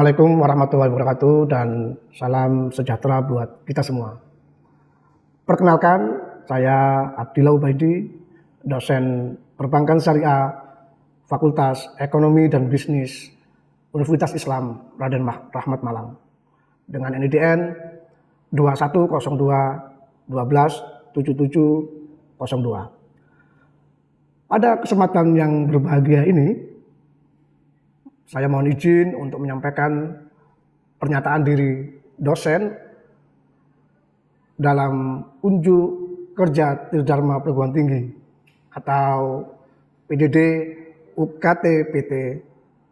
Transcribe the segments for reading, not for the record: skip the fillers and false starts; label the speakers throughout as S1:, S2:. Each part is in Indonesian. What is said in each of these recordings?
S1: Assalamualaikum warahmatullahi wabarakatuh dan salam sejahtera buat kita semua. Perkenalkan, saya Abdillah Ubaidi, dosen Perbankan Syariah, Fakultas Ekonomi dan Bisnis, Universitas Islam Raden Rahmat Malang, dengan NIDN 2102 12 77 02. Pada kesempatan yang berbahagia ini, saya mohon izin untuk menyampaikan pernyataan diri dosen dalam unjuk kerja Tridharma Perguruan Tinggi atau PDD UKT PT.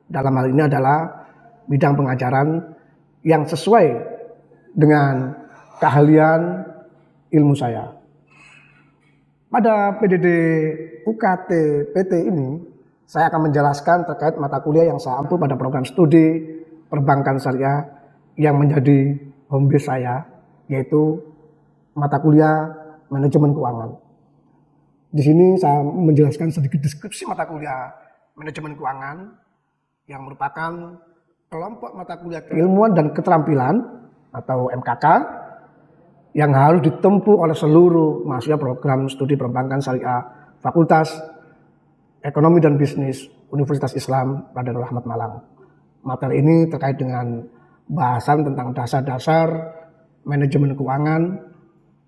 S1: Dalam hal ini adalah bidang pengajaran yang sesuai dengan keahlian ilmu saya. Pada PDD UKT PT ini, saya akan menjelaskan terkait mata kuliah yang saya ampu pada program studi Perbankan Syariah yang menjadi home base saya, yaitu mata kuliah Manajemen Keuangan. Di sini saya menjelaskan sedikit deskripsi mata kuliah Manajemen Keuangan yang merupakan kelompok mata kuliah keilmuan dan keterampilan atau MKK yang harus ditempuh oleh seluruh mahasiswa program studi Perbankan Syariah Fakultas Ekonomi dan Bisnis Universitas Islam Raden Rahmat Malang. Materi ini terkait dengan bahasan tentang dasar-dasar manajemen keuangan,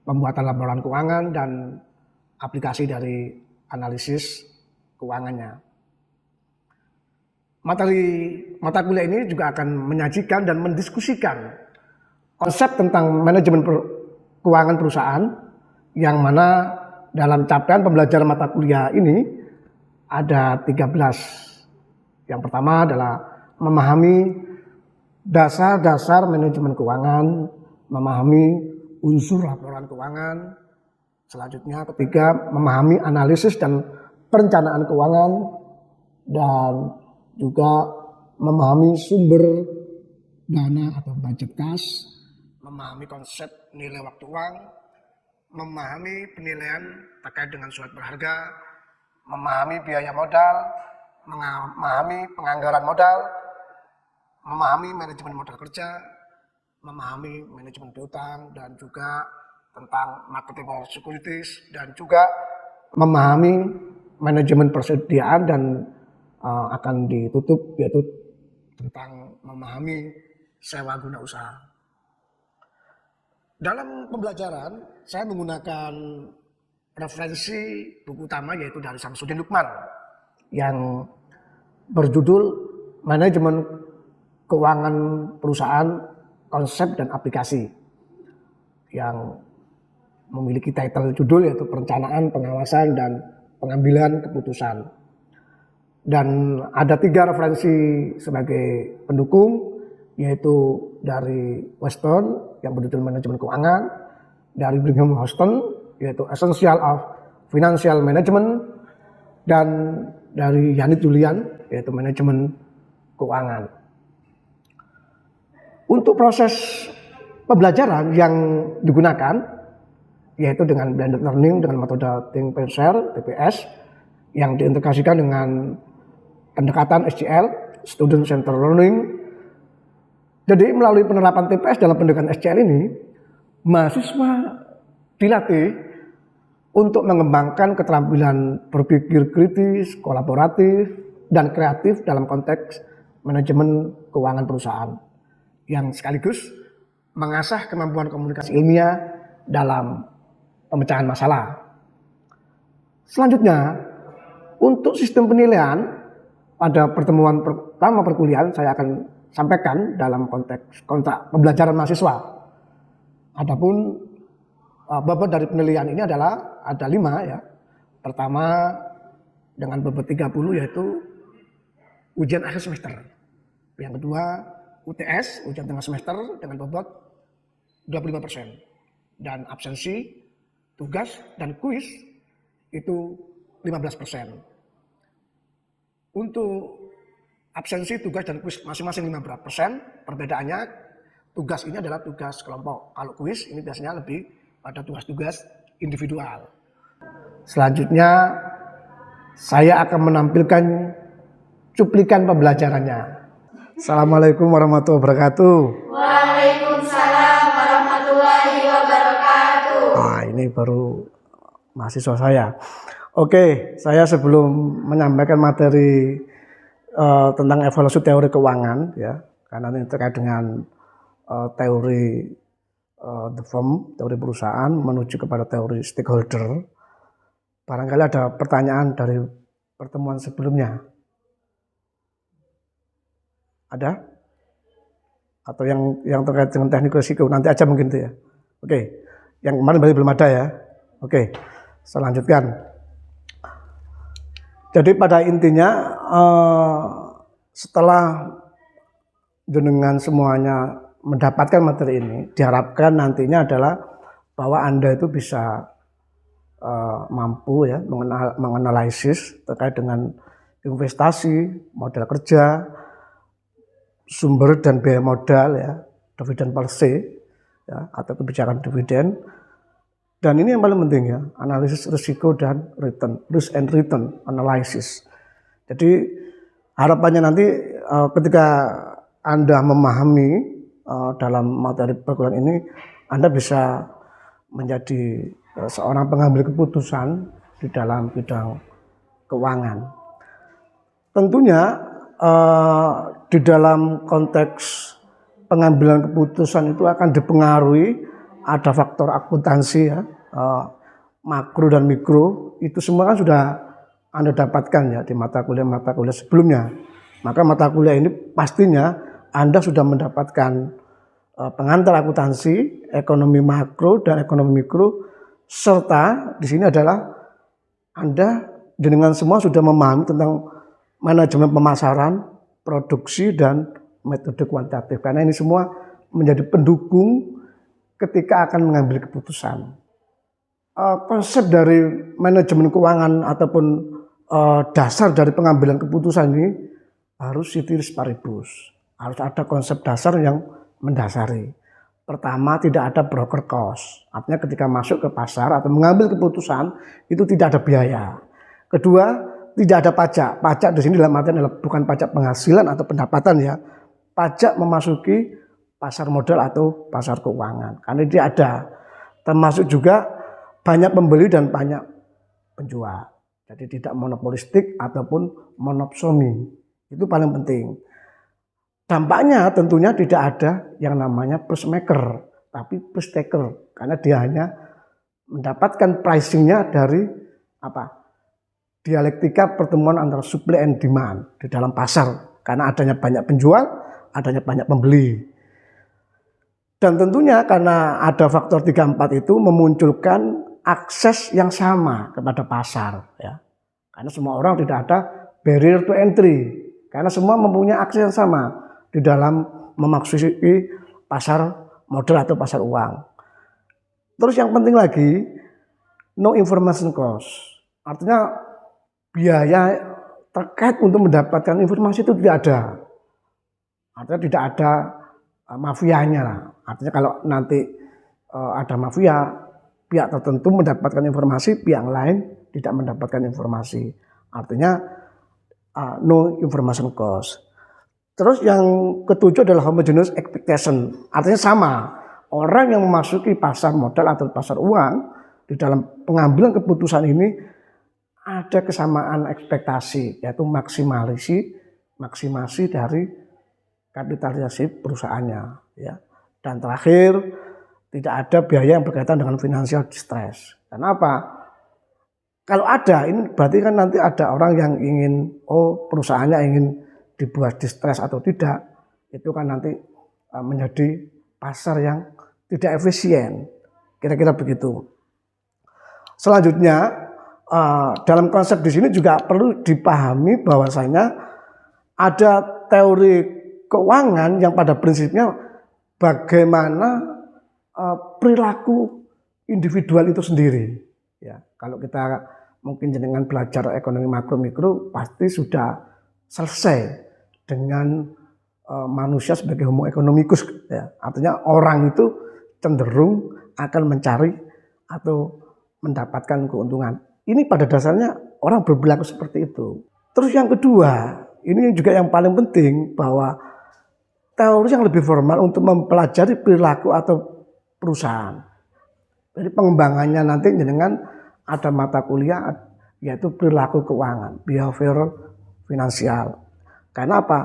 S1: pembuatan laporan keuangan, dan aplikasi dari analisis keuangannya. Materi mata kuliah ini juga akan menyajikan dan mendiskusikan konsep tentang manajemen keuangan perusahaan, yang mana dalam capaian pembelajaran mata kuliah ini ada 13. Yang pertama adalah memahami dasar-dasar manajemen keuangan, memahami unsur laporan keuangan. Selanjutnya ketiga, memahami analisis dan perencanaan keuangan, dan juga memahami sumber dana atau budget kas, memahami konsep nilai waktu uang, memahami penilaian terkait dengan surat berharga, memahami biaya modal, memahami penganggaran modal, memahami manajemen modal kerja, memahami manajemen piutang, dan juga tentang marketable securities, dan juga memahami manajemen persediaan dan akan ditutup, yaitu tentang memahami sewa guna usaha. Dalam pembelajaran saya menggunakan referensi buku utama, yaitu dari Samsudin Lukman yang berjudul Manajemen Keuangan Perusahaan, Konsep dan Aplikasi, yang memiliki title judul yaitu Perencanaan, Pengawasan, dan Pengambilan Keputusan. Dan ada 3 referensi sebagai pendukung, yaitu dari Weston yang berjudul Manajemen Keuangan, dari Brigham Houston yaitu Essential of Financial Management, dan dari Yanit Julian yaitu Manajemen Keuangan. Untuk proses pembelajaran yang digunakan yaitu dengan blended learning dengan metode Think Pair Share (TPS) yang diintegrasikan dengan pendekatan SCL (Student Centered Learning). Jadi melalui penerapan TPS dalam pendekatan SCL ini, mahasiswa dilatih untuk mengembangkan keterampilan berpikir kritis, kolaboratif, dan kreatif dalam konteks manajemen keuangan perusahaan, yang sekaligus mengasah kemampuan komunikasi ilmiah dalam pemecahan masalah. Selanjutnya, untuk sistem penilaian pada pertemuan pertama perkuliahan saya akan sampaikan dalam konteks kontrak pembelajaran mahasiswa. Adapun bobot dari penilaian ini adalah ada 5 ya. Pertama dengan bobot 30 yaitu ujian akhir semester. Yang kedua UTS, ujian tengah semester, dengan bobot 25%. Dan absensi, tugas, dan kuis itu 15%. Untuk absensi, tugas, dan kuis masing-masing 15%. Perbedaannya, tugas ini adalah tugas kelompok. Kalau kuis ini biasanya lebih pada tugas-tugas individual. Selanjutnya saya akan menampilkan cuplikan pembelajarannya. Assalamualaikum warahmatullahi wabarakatuh.
S2: Waalaikumsalam warahmatullahi wabarakatuh.
S1: Nah, ini baru mahasiswa saya. Oke, saya sebelum menyampaikan materi tentang evaluasi teori keuangan, ya, karena ini terkait dengan teori the firm, teori perusahaan menuju kepada teori stakeholder. Barangkali ada pertanyaan dari pertemuan sebelumnya. Ada? Atau yang terkait dengan teknik risiko nanti aja mungkin itu ya. Oke, yang kemarin berarti belum ada ya. Oke, saya lanjutkan. Jadi pada intinya setelah jenengan semuanya mendapatkan materi ini, diharapkan nantinya adalah bahwa Anda itu bisa mampu ya menganalisis terkait dengan investasi, modal kerja, sumber dan biaya modal ya, dividen per se ya, atau kebijakan dividen. Dan ini yang paling penting ya, analisis risiko dan return, risk and return analysis. Jadi harapannya nanti ketika Anda memahami dalam materi perkuliahan ini, Anda bisa menjadi seorang pengambil keputusan di dalam bidang keuangan. Tentunya di dalam konteks pengambilan keputusan itu akan dipengaruhi ada faktor akuntansi ya, makro dan mikro, itu semua kan sudah Anda dapatkan ya di mata kuliah sebelumnya. Maka mata kuliah ini pastinya Anda sudah mendapatkan pengantar akuntansi, ekonomi makro dan ekonomi mikro, serta di sini adalah Anda dengan semua sudah memahami tentang manajemen pemasaran, produksi dan metode kuantitatif. Karena ini semua menjadi pendukung ketika akan mengambil keputusan. Konsep dari manajemen keuangan ataupun dasar dari pengambilan keputusan ini harus ceteris paribus. Harus ada konsep dasar yang mendasari. Pertama, tidak ada broker cost. Artinya ketika masuk ke pasar atau mengambil keputusan itu tidak ada biaya. Kedua, tidak ada pajak. Pajak di sini dalam artian adalah bukan pajak penghasilan atau pendapatan ya. Pajak memasuki pasar modal atau pasar keuangan. Karena dia ada. Termasuk juga banyak pembeli dan banyak penjual. Jadi tidak monopolistik ataupun monopsoni. Itu paling penting. Dampaknya tentunya tidak ada yang namanya price maker, tapi price taker. Karena dia hanya mendapatkan pricingnya dari dialektika pertemuan antara supply and demand di dalam pasar. Karena adanya banyak penjual, adanya banyak pembeli. Dan tentunya karena ada faktor 3-4 itu memunculkan akses yang sama kepada pasar. Ya. Karena semua orang tidak ada barrier to entry. Karena semua mempunyai akses yang sama di dalam memasuki pasar modal atau pasar uang. Terus yang penting lagi, no information cost. Artinya biaya terkait untuk mendapatkan informasi itu tidak ada. Artinya tidak ada mafianya lah. Artinya kalau nanti ada mafia, pihak tertentu mendapatkan informasi, pihak lain tidak mendapatkan informasi. Artinya no information cost. Terus yang ketujuh adalah homogeneous expectation. Artinya sama. Orang yang memasuki pasar modal atau pasar uang di dalam pengambilan keputusan ini ada kesamaan ekspektasi, yaitu maksimasi dari kapitalisasi perusahaannya. Ya. Dan terakhir, tidak ada biaya yang berkaitan dengan financial distress. Kenapa? Kalau ada, ini berarti kan nanti ada orang yang ingin, perusahaannya ingin dibuat distress atau tidak, itu kan nanti menjadi pasar yang tidak efisien. Kira-kira begitu. Selanjutnya, dalam konsep di sini juga perlu dipahami bahwasanya ada teori keuangan yang pada prinsipnya bagaimana perilaku individual itu sendiri. Ya, kalau kita mungkin dengan belajar ekonomi makro mikro pasti sudah selesai dengan manusia sebagai homo economicus. Ya. Artinya orang itu cenderung akan mencari atau mendapatkan keuntungan. Ini pada dasarnya orang berperilaku seperti itu. Terus yang kedua, ini juga yang paling penting bahwa teori yang lebih formal untuk mempelajari perilaku atau perusahaan. Jadi pengembangannya nanti dengan ada mata kuliah yaitu perilaku keuangan, behavioral finansial. Karena apa?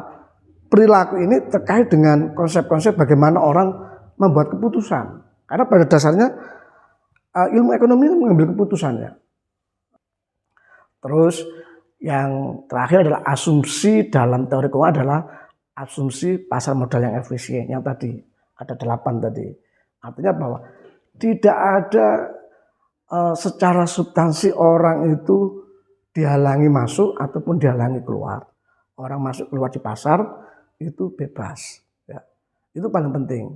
S1: Perilaku ini terkait dengan konsep-konsep bagaimana orang membuat keputusan. Karena pada dasarnya ilmu ekonomi mengambil keputusan ya. Terus yang terakhir adalah asumsi dalam teori keuangan adalah asumsi pasar modal yang efisien. Yang tadi ada 8 tadi. Artinya bahwa tidak ada secara substansi orang itu dihalangi masuk ataupun dihalangi keluar. Orang masuk keluar di pasar itu bebas. Ya. Itu paling penting.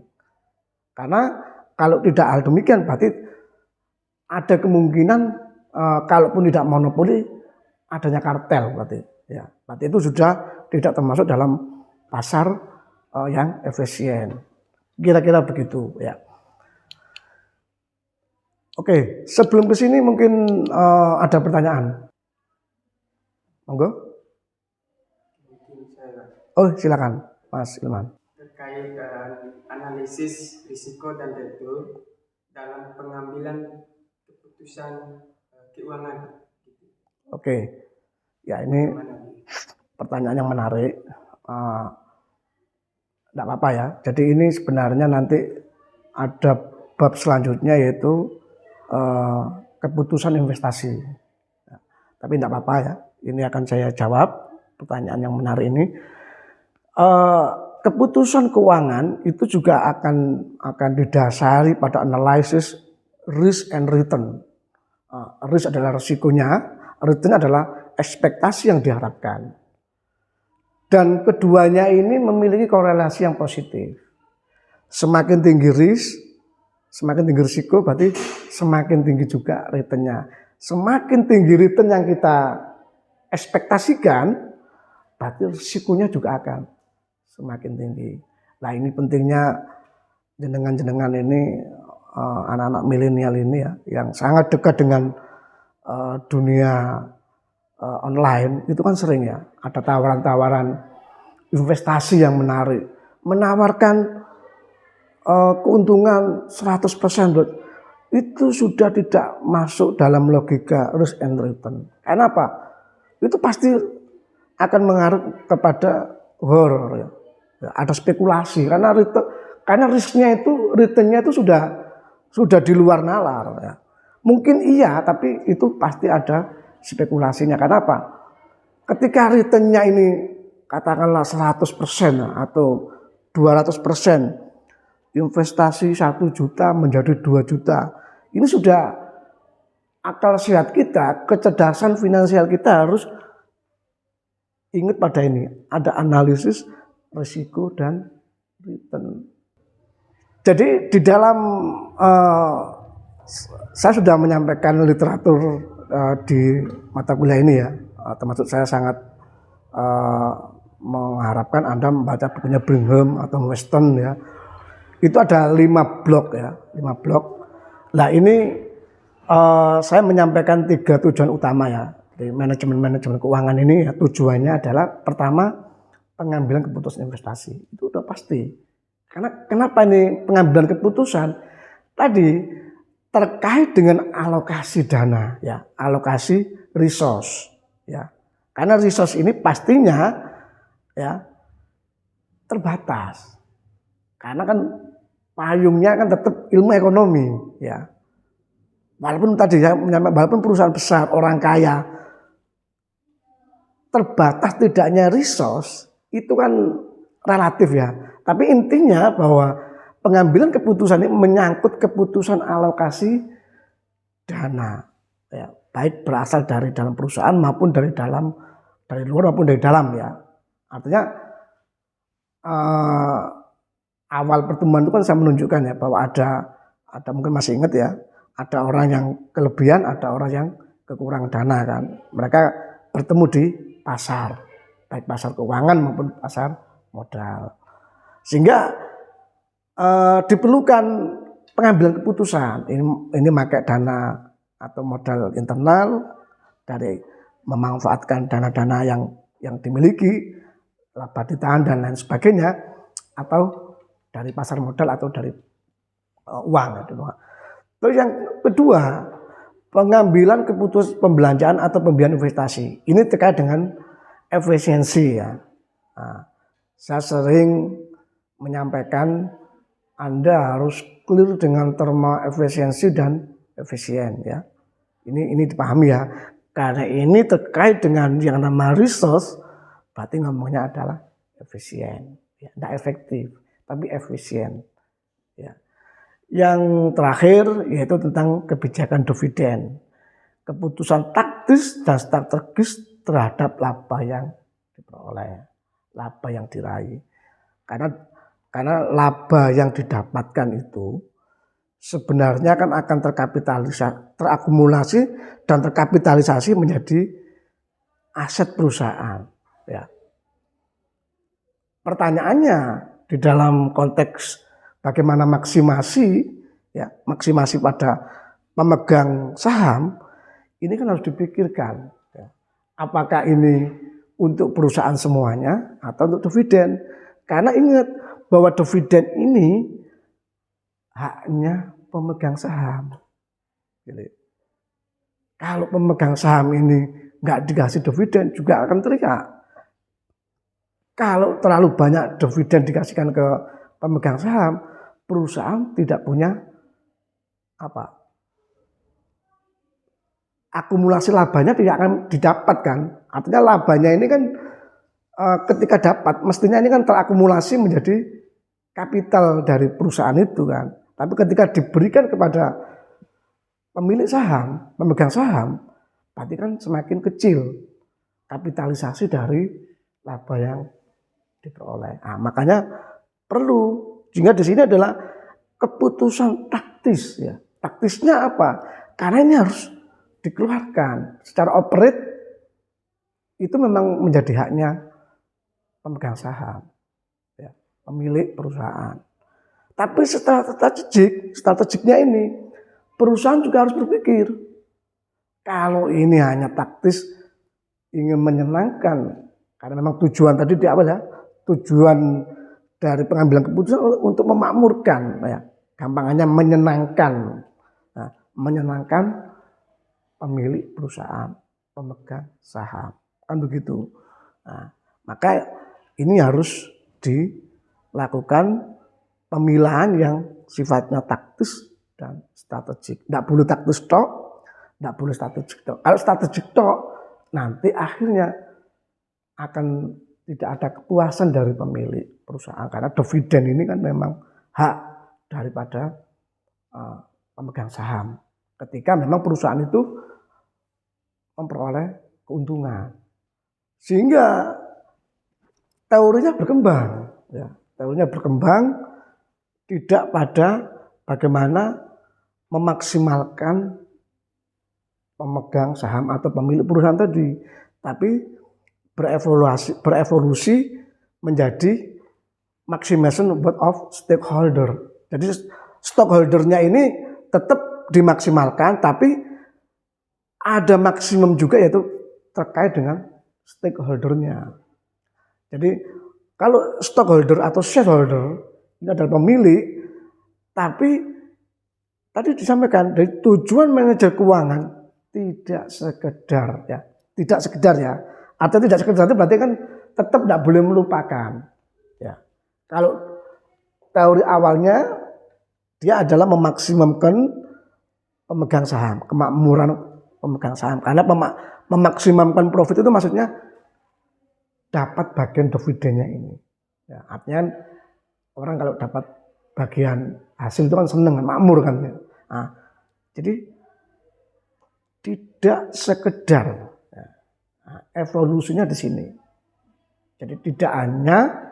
S1: Karena kalau tidak hal demikian berarti ada kemungkinan kalaupun tidak monopoli adanya kartel berarti. Ya. Berarti itu sudah tidak termasuk dalam pasar yang efisien. Kira-kira begitu ya. Oke, sebelum ke sini mungkin ada pertanyaan. Monggo. Oh, silakan, Mas Ilman.
S3: Terkait analisis risiko dan resiko dalam pengambilan keputusan keuangan.
S1: Oke, ya ini pertanyaan yang menarik. Tidak apa-apa ya. Jadi ini sebenarnya nanti ada bab selanjutnya yaitu keputusan investasi. Ya, tapi tidak apa-apa ya. Ini akan saya jawab pertanyaan yang menarik ini. Keputusan keuangan itu juga akan didasari pada analisis risk and return. Risk adalah risikonya, return adalah ekspektasi yang diharapkan. Dan keduanya ini memiliki korelasi yang positif. Semakin tinggi risk, semakin tinggi risiko berarti semakin tinggi juga returnnya. Semakin tinggi return yang kita ekspektasikan, berarti risikonya juga akan semakin tinggi. Nah ini pentingnya jenengan-jenengan ini, anak-anak milenial ini ya, yang sangat dekat dengan dunia online, itu kan sering ya, ada tawaran-tawaran investasi yang menarik, menawarkan keuntungan 100%, itu sudah tidak masuk dalam logika risk and return. Kenapa? Itu pasti akan mengarah kepada horor ya. Ada spekulasi karena risknya itu, returnnya itu sudah di luar nalar ya. Mungkin iya, tapi itu pasti ada spekulasinya. Kenapa? Ketika returnnya ini katakanlah 100% atau 200%, investasi 1 juta menjadi 2 juta. Ini sudah akal sehat kita, kecerdasan finansial kita harus ingat pada ini. Ada analisis risiko dan return. Jadi di dalam saya sudah menyampaikan literatur di mata kuliah ini ya, termasuk saya sangat mengharapkan Anda membaca bukunya Brigham atau Weston ya. Itu ada 5 blok ya, 5 blok. Nah ini saya menyampaikan 3 tujuan utama ya. Di manajemen keuangan ini ya, tujuannya adalah pertama pengambilan keputusan investasi. Itu udah pasti. Karena kenapa ini pengambilan keputusan? Tadi terkait dengan alokasi dana ya, alokasi resource ya. Karena resource ini pastinya ya terbatas. Karena kan payungnya kan tetap ilmu ekonomi ya. Walaupun tadi ya, walaupun perusahaan besar, orang kaya, terbatas tidaknya resource itu kan relatif ya. Tapi intinya bahwa pengambilan keputusan ini menyangkut keputusan alokasi dana, ya, baik berasal dari dalam perusahaan maupun dari luar maupun dari dalam ya. Artinya awal pertemuan itu kan saya menunjukkan ya bahwa ada mungkin masih ingat ya, ada orang yang kelebihan, ada orang yang kekurangan dana kan. Mereka bertemu di pasar, baik pasar keuangan maupun pasar modal. Sehingga diperlukan pengambilan keputusan. Ini pakai dana atau modal internal dari memanfaatkan dana-dana yang dimiliki, laba ditahan dan lain sebagainya. atau dari pasar modal atau dari uang. Terus yang kedua, pengambilan keputusan pembelanjaan atau pembiayaan investasi. Ini terkait dengan efisiensi ya. Nah, saya sering menyampaikan Anda harus clear dengan terma efisiensi dan efisien ya. Ini dipahami ya. Karena ini terkait dengan yang namanya resource, berarti ngomongnya adalah efisien, ya, tidak efektif, tapi efisien. Ya. Yang terakhir yaitu tentang kebijakan dividen, keputusan taktis dan strategis terhadap laba yang diperoleh, laba yang diraih. Karena laba yang didapatkan itu sebenarnya kan akan terakumulasi dan terkapitalisasi menjadi aset perusahaan. Ya. Pertanyaannya di dalam konteks bagaimana maksimasi pada pemegang saham, ini kan harus dipikirkan. Ya. Apakah ini untuk perusahaan semuanya atau untuk dividen? Karena ingat bahwa dividen ini haknya pemegang saham. Jadi, kalau pemegang saham ini nggak dikasih dividen juga akan teriak. Kalau terlalu banyak dividen dikasihkan ke pemegang saham, perusahaan tidak punya akumulasi labanya tidak akan didapatkan. Artinya labanya ini kan ketika dapat, mestinya ini kan terakumulasi menjadi kapital dari perusahaan itu kan. Tapi ketika diberikan kepada pemilik saham, pemegang saham, berarti kan semakin kecil kapitalisasi dari laba yang diperoleh. Nah, makanya perlu, sehingga di sini adalah keputusan taktis ya. Taktisnya apa? Karena ini harus dikeluarkan secara operate, itu memang menjadi haknya pemegang saham, ya, pemilik perusahaan. Tapi setelah strategiknya ini, perusahaan juga harus berpikir, kalau ini hanya taktis ingin menyenangkan, karena memang tujuan tadi di awal ya, tujuan dari pengambilan keputusan untuk memakmurkan, ya, gampangannya menyenangkan, nah, menyenangkan pemilik perusahaan, pemegang saham, kan begitu. Nah, maka ini harus dilakukan pemilahan yang sifatnya taktis dan strategik. Tidak boleh taktis tok, tidak boleh strategik tok. Kalau strategik tok, nanti akhirnya akan tidak ada kepuasan dari pemilik perusahaan. Karena dividen ini kan memang hak daripada pemegang saham. Ketika memang perusahaan itu memperoleh keuntungan. Sehingga teorinya berkembang. Ya, teorinya berkembang tidak pada bagaimana memaksimalkan pemegang saham atau pemilik perusahaan tadi, tapi berevolusi menjadi maximization of stakeholder. Jadi stakeholdernya ini tetap dimaksimalkan, tapi ada maksimum juga yaitu terkait dengan stakeholdernya. Jadi kalau stakeholder atau shareholder ini adalah pemilik, tapi tadi disampaikan dari tujuan manajer keuangan tidak sekedar ya. Artinya tidak sekedar itu berarti kan tetap tidak boleh melupakan. Ya. Kalau teori awalnya dia adalah memaksimumkan pemegang saham, kemakmuran pemegang saham. Karena memaksimumkan profit itu maksudnya dapat bagian dividennya ini. Ya, artinya orang kalau dapat bagian hasil itu kan seneng, makmur kan. Nah, jadi tidak sekedar, ya, evolusinya di sini. Jadi tidak hanya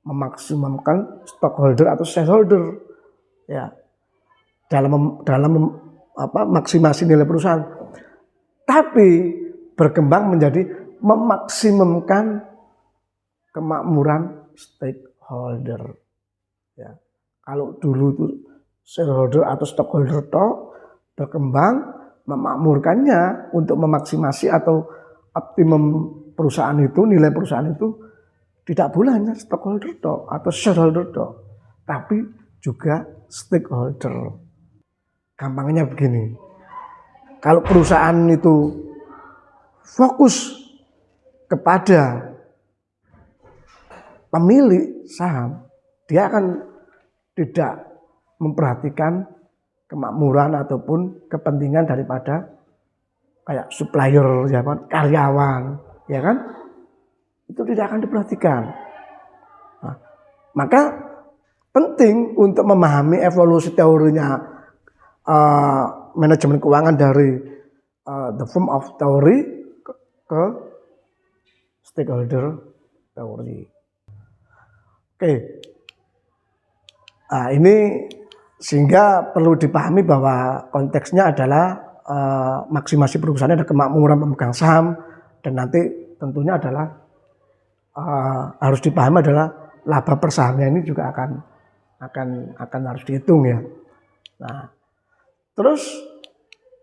S1: memaksimumkan stockholder atau shareholder, ya, dalam maksimasi nilai perusahaan, tapi berkembang menjadi memaksimumkan kemakmuran stakeholder. Ya, kalau dulu itu shareholder atau stockholder berkembang memakmurkannya untuk memaksimasi atau optimum perusahaan itu, nilai perusahaan itu tidak boleh hanya stockholder tok atau shareholder tok, tapi juga stakeholder. Gampangnya begini, kalau perusahaan itu fokus kepada pemilik saham, dia akan tidak memperhatikan kemakmuran ataupun kepentingan daripada kayak supplier, ya kan, karyawan, ya kan, itu tidak akan diperhatikan. Nah, maka penting untuk memahami evolusi teorinya manajemen keuangan dari the form of theory ke stakeholder teori. Oke. Nah, ini sehingga perlu dipahami bahwa konteksnya adalah maksimasi perusahaan ada kemakmuran pemegang saham, dan nanti tentunya adalah harus dipahami adalah laba per sahamnya ini juga akan harus dihitung ya. Nah, terus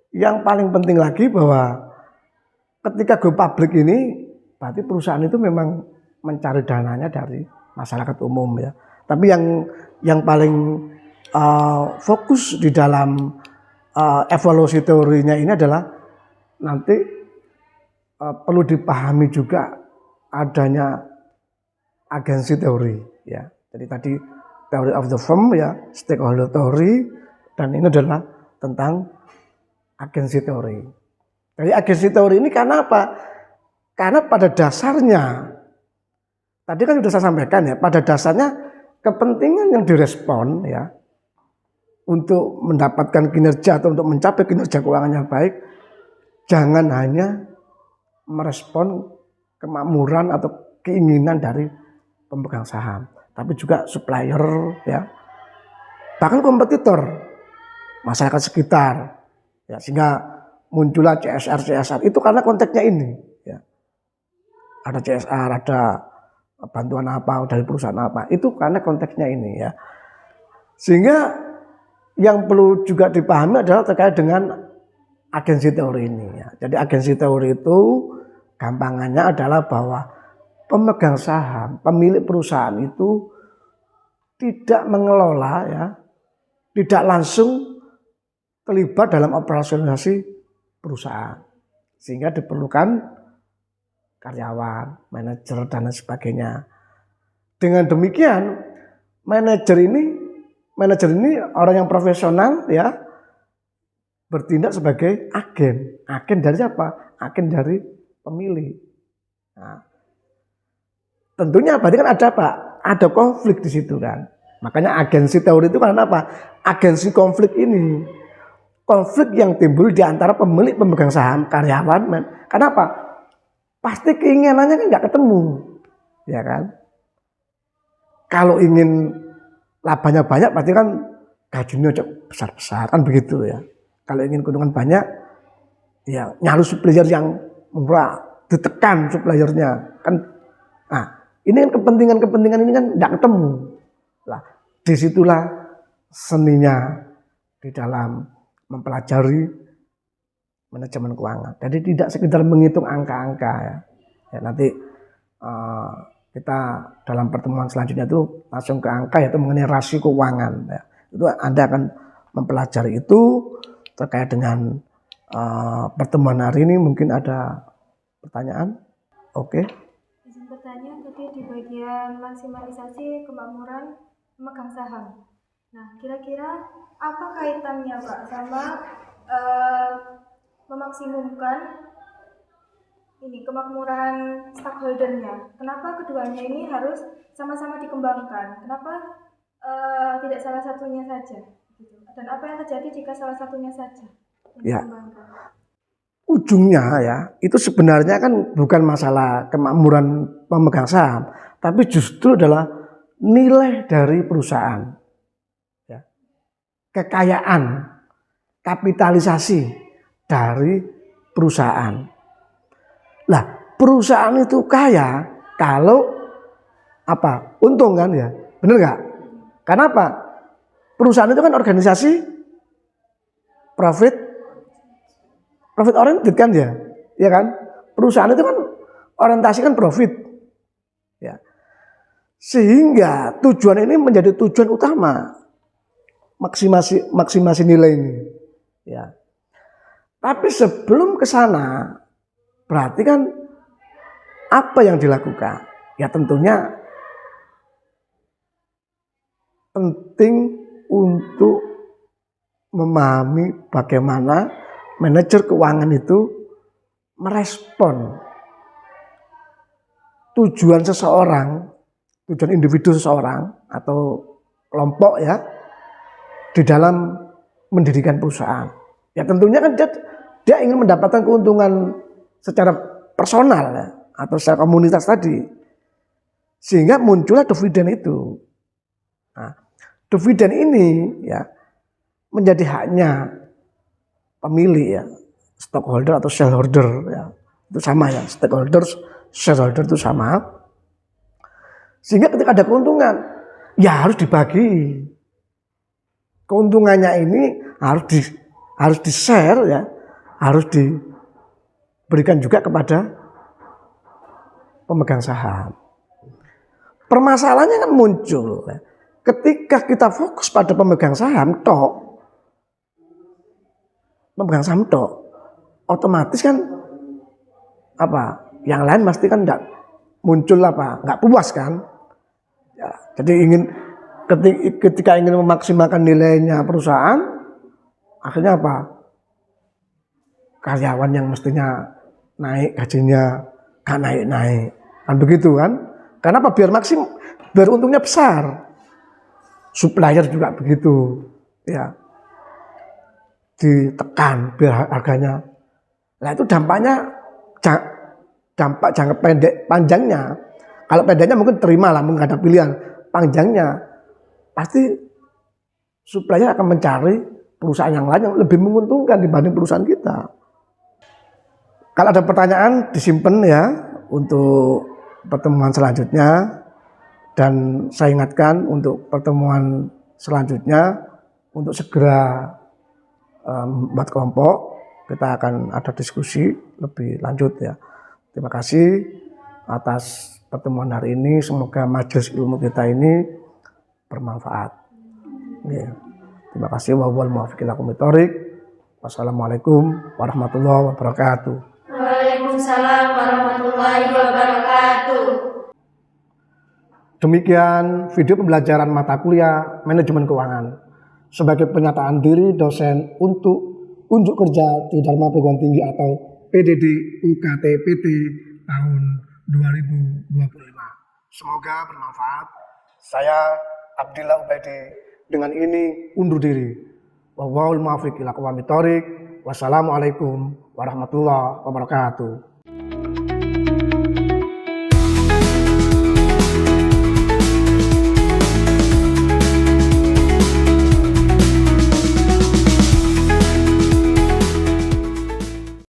S1: yang paling penting lagi bahwa ketika go public ini berarti perusahaan itu memang mencari dananya dari masyarakat umum ya. Tapi yang paling fokus di dalam evaluasi teorinya ini adalah nanti perlu dipahami juga adanya agensi teori ya. Jadi tadi theory of the firm ya, stakeholder teori, dan ini adalah tentang agensi teori. Jadi agensi teori ini karena apa? Karena pada dasarnya tadi kan sudah saya sampaikan ya, pada dasarnya kepentingan yang direspon ya untuk mendapatkan kinerja atau untuk mencapai kinerja keuangan yang baik, jangan hanya merespon kemakmuran atau keinginan dari pemegang saham, tapi juga supplier ya, bahkan kompetitor, masyarakat sekitar ya, sehingga muncullah CSR itu karena konteksnya ini ya. Ada CSR, ada bantuan apa dari perusahaan apa, itu karena konteksnya ini ya. Sehingga yang perlu juga dipahami adalah terkait dengan agensi teori ini ya. Jadi agensi teori itu gampangannya adalah bahwa pemegang saham, pemilik perusahaan itu tidak mengelola ya, tidak langsung terlibat dalam operasionalisasi perusahaan, sehingga diperlukan karyawan, manajer dan lain sebagainya. Dengan demikian manajer ini orang yang profesional ya, bertindak sebagai agen. Agen dari siapa? Agen dari pemilih. Nah, tentunya berarti kan ada apa? Ada konflik di situ kan. Makanya agensi teori itu karena apa? Agensi konflik ini. Konflik yang timbul di antara pemilik pemegang saham, karyawan. Kenapa? Pasti keinginannya kan nggak ketemu. Ya kan? Kalau ingin labanya banyak berarti kan gajinya besar-besar kan begitu ya. Kalau ingin keuntungan banyak ya nyari supplier yang murah, ditekan suppliernya kan. Nah, ini kan kepentingan ini kan tidak ketemu. Lah, disitulah seninya di dalam mempelajari manajemen keuangan. Jadi tidak sekedar menghitung angka-angka ya. Ya nanti kita dalam pertemuan selanjutnya itu langsung ke angka, yaitu mengenai rasio keuangan ya. Itu Anda akan mempelajari itu terkait dengan pertemuan hari ini. Mungkin ada pertanyaan? Oke.
S4: Izin bertanya, tadi di bagian maksimalisasi kemakmuran pemegang saham. Nah, kira-kira apa kaitannya Pak sama memaksimumkan ini kemakmuran stakeholdernya? Kenapa keduanya ini harus sama-sama dikembangkan? Kenapa tidak salah satunya saja? Dan apa yang terjadi jika salah satunya saja yang dikembangkan?
S1: Ujungnya ya, itu sebenarnya kan bukan masalah kemakmuran pemegang saham, tapi justru adalah nilai dari perusahaan, ya. Kekayaan, kapitalisasi dari perusahaan. Lah, perusahaan itu kaya kalau apa? Untung kan ya, bener nggak? Karena apa? Perusahaan itu kan organisasi profit oriented kan ya, ya kan? Perusahaan itu kan orientasi kan profit, ya. Sehingga tujuan ini menjadi tujuan utama, maksimasi nilai ini. Ya. Tapi sebelum ke sana, berarti kan apa yang dilakukan? Ya tentunya penting untuk memahami bagaimana manajer keuangan itu merespon tujuan seseorang, tujuan individu seseorang atau kelompok ya di dalam mendirikan perusahaan. Ya tentunya kan dia ingin mendapatkan keuntungan secara personal ya, atau secara komunitas tadi. Sehingga muncullah dividen itu. Nah, dividen ini ya menjadi haknya pemilik ya, stockholder atau shareholder ya. Itu sama ya, stakeholder, shareholder itu sama. Sehingga ketika ada keuntungan, ya harus dibagi. Keuntungannya ini harus di-share ya, harus diberikan juga kepada pemegang saham. Permasalahannya kan muncul ya. Ketika kita fokus pada pemegang saham otomatis kan apa? Yang lain pasti kan enggak muncul enggak puas kan? Ya, jadi ketika ingin memaksimalkan nilainya perusahaan, akhirnya apa? Karyawan yang mestinya naik gajinya gak naik. Kan begitu kan? Karena apa? Biar untungnya besar. Supplier juga begitu. Ya. Ditekan biar harganya. Nah itu dampak jangka pendek, panjangnya. Kalau pendeknya mungkin terimalah, mungkin ada pilihan. Panjangnya pasti supplier akan mencari perusahaan yang lain yang lebih menguntungkan dibanding perusahaan kita. Kalau ada pertanyaan disimpan ya untuk pertemuan selanjutnya, dan saya ingatkan untuk pertemuan selanjutnya untuk segera buat kelompok, kita akan ada diskusi lebih lanjut ya. Terima kasih atas pertemuan hari ini, semoga majelis ilmu kita ini bermanfaat. Ya. Terima kasih. Wassalamualaikum warahmatullahi wabarakatuh.
S2: Waalaikumsalam warahmatullahi wabarakatuh.
S1: Demikian video pembelajaran mata kuliah manajemen keuangan sebagai penyataan diri dosen untuk unjuk kerja di Dharma Perguruan Tinggi atau PDD UKT PT tahun 2025. Semoga bermanfaat. Saya Abdillah Ubaidi dengan ini undur diri. Wallahul muwaffiq ila aqwamit thoriq. Wassalamualaikum warahmatullahi wabarakatuh.